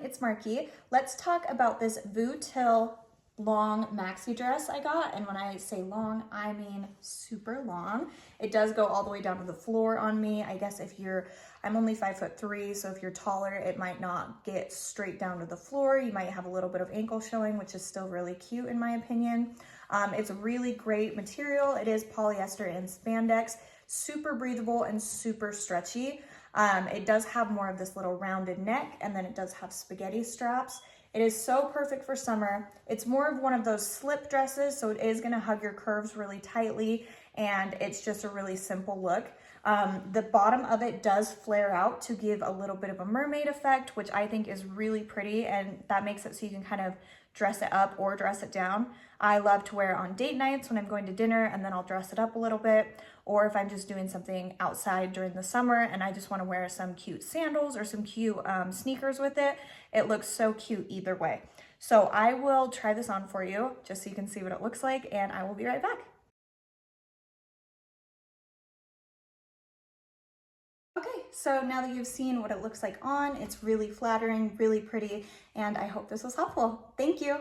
it's Marky. Let's talk about this VIUTIL long maxi dress I got. And when I say long, I mean super long. It does go all the way down to the floor on me. I guess I'm only 5'3", so if you're taller, it might not get straight down to the floor. You might have a little bit of ankle showing, which is still really cute in my opinion. It's a really great material. It is polyester and spandex, super breathable and super stretchy. It does have more of this little rounded neck, and then it does have spaghetti straps. It is so perfect for summer. It's more of one of those slip dresses, so it is gonna hug your curves really tightly, and it's just a really simple look. The bottom of it does flare out to give a little bit of a mermaid effect, which I think is really pretty, and that makes it so you can kind of dress it up or dress it down. I love to wear it on date nights when I'm going to dinner, and then I'll dress it up a little bit, or if I'm just doing something outside during the summer and I just want to wear some cute sandals or some cute sneakers with it. It looks so cute either way. So I will try this on for you just so you can see what it looks like, and I will be right back. Okay, so now that you've seen what it looks like on, it's really flattering, really pretty, and I hope this was helpful. Thank you.